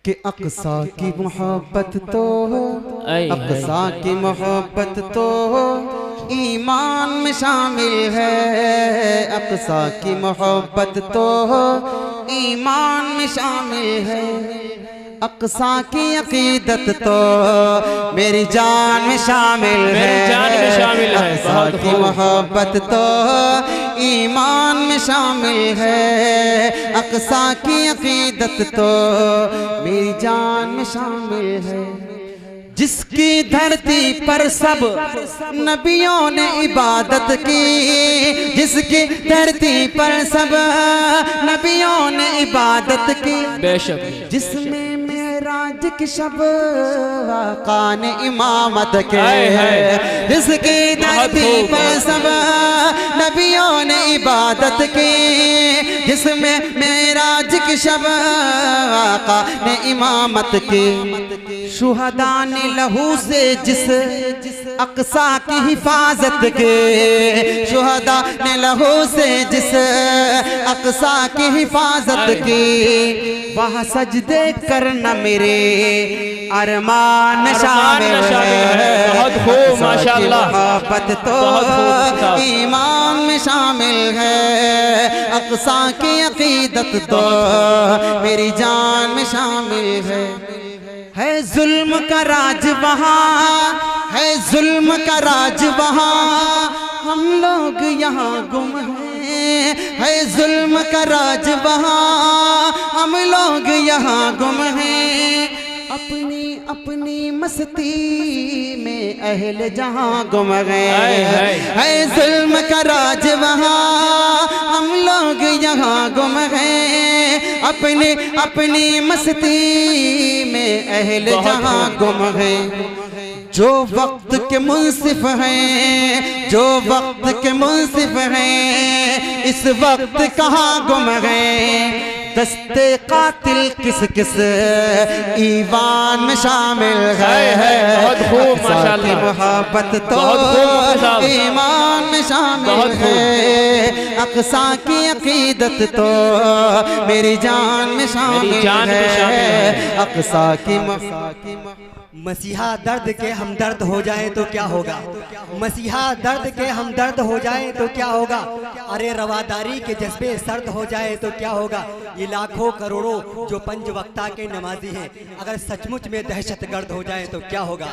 कि अक़सा की मोहब्बत तो अक़सा की मोहब्बत तो ईमान में शामिल है। अक़सा की मोहब्बत तो ईमान में शामिल है। अक़सा की अक़ीदत तो मेरी जान में शामिल है। अक़सा की मोहब्बत तो ईमान में शामिल है। अक़सा की अक़ीदत तो मेरी जान में शामिल है। जिसकी धरती पर सब नबियों ने इबादत की, जिसकी धरती पर सब नबियों ने इबादत की, बेशक जिसमें मेराज की शब आका ने इमामत के, जिसकी धरती पर सब नबियों ने इबादत की, जिसमें मेराज की शब आका ने इमामत की। शुहदा ने लहू से जिस अक़सा की हिफाजत के, शुहदा ने लहू से जिस अक़सा की हिफाजत की, वह सजदे करना मेरे अरमान में शामिल है। बहुत खूब माशाअल्लाह। मोहब्बत तो ईमान में शामिल है। अक़सा की अक़ीदत तो मेरी जान में शामिल है जुल्म का राज वहाँ, है जुल्म का राज वहाँ, हम लोग यहाँ गुम हैं। है जुल्म का राज वहाँ, हम लोग यहाँ गुम हैं। अपनी अपनी मस्ती में अहल जहाँ गुम गए। है जुल्म का राज वहाँ, हम लोग यहाँ गुम हैं। अपनी अपनी मस्ती में अहल जहाँ गुम हैं। जो वक्त के मुंसिफ हैं, जो वक्त के मुंसिफ हैं, इस वक्त कहाँ गुम गए। दस्ते कातिल किस किस ईवान में शामिल है। बहुत खूब माशाअल्लाह। मोहब्बत तो ईमान में शामिल है। अक़सा की अक़ीदत तो मेरी जान में शामिल है। अक़सा की मसीहा दर्द के हमदर्द हो जाए तो क्या होगा। मसीहा दर्द के हमदर्द हो जाए तो क्या होगा। अरे रवादारी के जज्बे सर्द हो जाए तो क्या होगा। ये लाखों करोड़ों जो पंज वक्ता के नमाजी हैं, अगर सचमुच में दहशतगर्द हो जाए तो क्या होगा।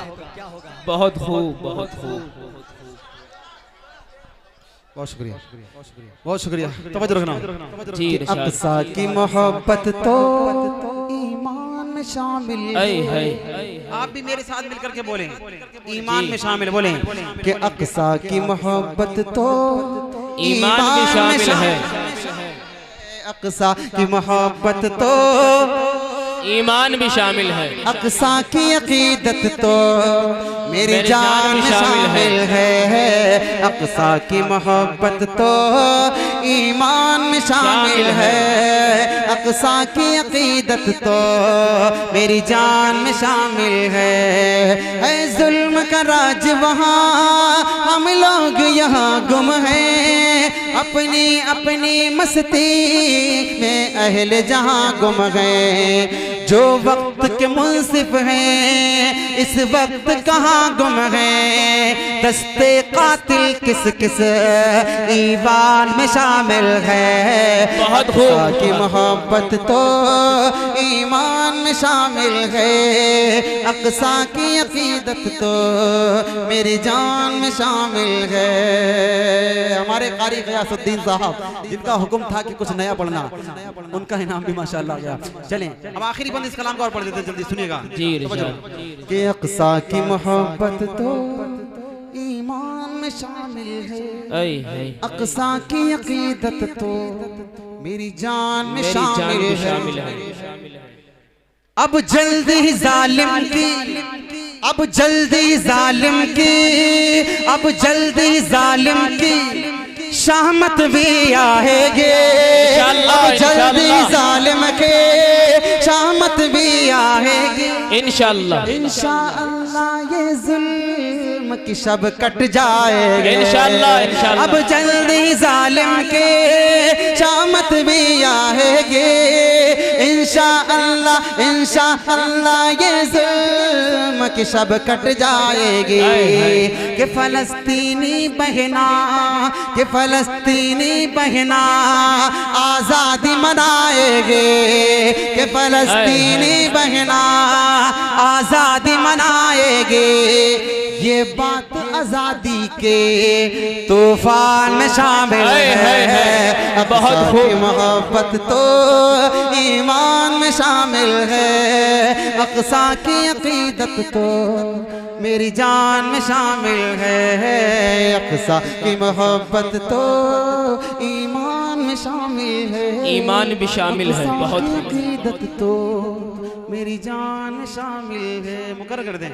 बहुत खूब, बहुत खूब, बहुत शुक्रिया, बहुत शुक्रिया। तवज्जो रखना जी। अक़सा की मोहब्बत तो ईमान में शामिल है। आप भी मेरे साथ मिलकर के बोलें, ईमान में शामिल बोलें कि अक़सा की मोहब्बत तो ईमान में शामिल है। अक़सा की मोहब्बत तो ईमान भी शामिल है। अक़सा की अक़ीदत तो मेरी जान में शामिल है। अक़सा की मोहब्बत तो ईमान में शामिल है। अक़सा की अक़ीदत तो मेरी जान में शामिल है जुल्म का राज वहाँ, हम लोग यहाँ गुम हैं। अपनी अपनी मस्ती में अहल जहाँ गुम गए। जो वक्त के मुंसिफ हैं, इस वक्त कहाँ गुम हैं। दस्ते कातिल किस किस ईवान में शामिल है। बहुत खूब। की मोहब्बत तो ईमान में शामिल है। अक़सा की अक़ीदत तो मेरी जान में शामिल है। हमारे कारी ग़ियासुद्दीन साहब, जिनका हुक्म था कि कुछ नया पढ़ना, उनका इनाम भी माशाअल्लाह गया। चलें अब आखिरी बंद इस कलाम को और पढ़ देते, जल्दी सुनिएगा कि अक़सा की मोहब्बत तो ईमान में शामिल है। अक़सा की अक़ीदत तो मेरी जान में शामिल है। अब जल्दी जालिम की, अब जल्दी जालिम की, अब जल्दी जालिम की शामत भी आएगे। अब जल्दी जालिम के शामत भी आएगी। इंशाअल्लाह, इंशाअल्लाह ये जुल्म की शब कट जाएगी इंशाअल्लाह इंशाअल्लाह। अब जल्दी जालिम के शामत भी आएगी इंशाअल्लाह इंशाअल्लाह ये जुल्म की शब कट जाएगी कि फलस्तीनी बहना कि फलस्तीनी बहना आज़ादी मनाएगे कि फलस्तीनी बहना आज़ादी मनाएगे ये बात आज़ादी के तूफान में शामिल है बहुत खूब मोहब्बत तो ईमान में शामिल है अक़सा की अक़ीदत तो मेरी जान में शामिल है अक़सा की मोहब्बत तो ईमान में शामिल है ईमान भी शामिल है बहुत खूब। अक़ीदत तो मेरी जान में शामिल है मुकर्रर कर दें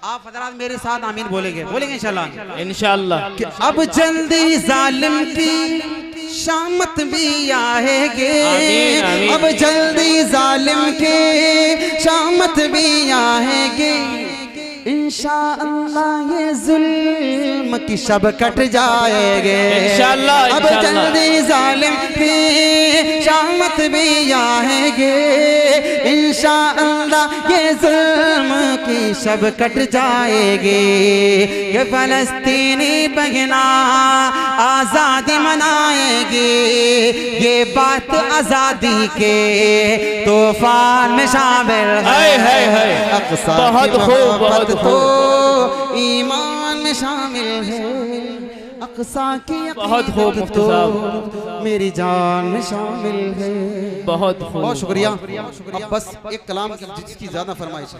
आप हज़रात मेरे साथ आमीन बोलेंगे इंशाअल्लाह इंशाअल्लाह कि अब जल्दी जालिम की शामत भी आएगे आमीन, आमीन। अब जल्दी जालिम के शामत भी आएगे इंशाअल्लाह ये जुल्म की शब कट जाएगे इंशाअल्लाह अब इंशाअल्लाह। जल्दी जालिम की शामत भी आएगे इंशाअल्लाह ये जुल्म की शब कट जाएगी ये फलस्तीनी बहना आज़ादी मनाएगी ये बात आज़ादी के तूफान में शामिल है अक़सा बहुत की खूब मोहब्बत बहुत तो ईमान में शामिल है अक़सा की बहुत खूब अक़ीदत मुफ्ती तो मेरी जान में शामिल है बहुत खूब। बहुत शुक्रिया अब बस एक कलाम की जिसकी ज़्यादा फरमाइश है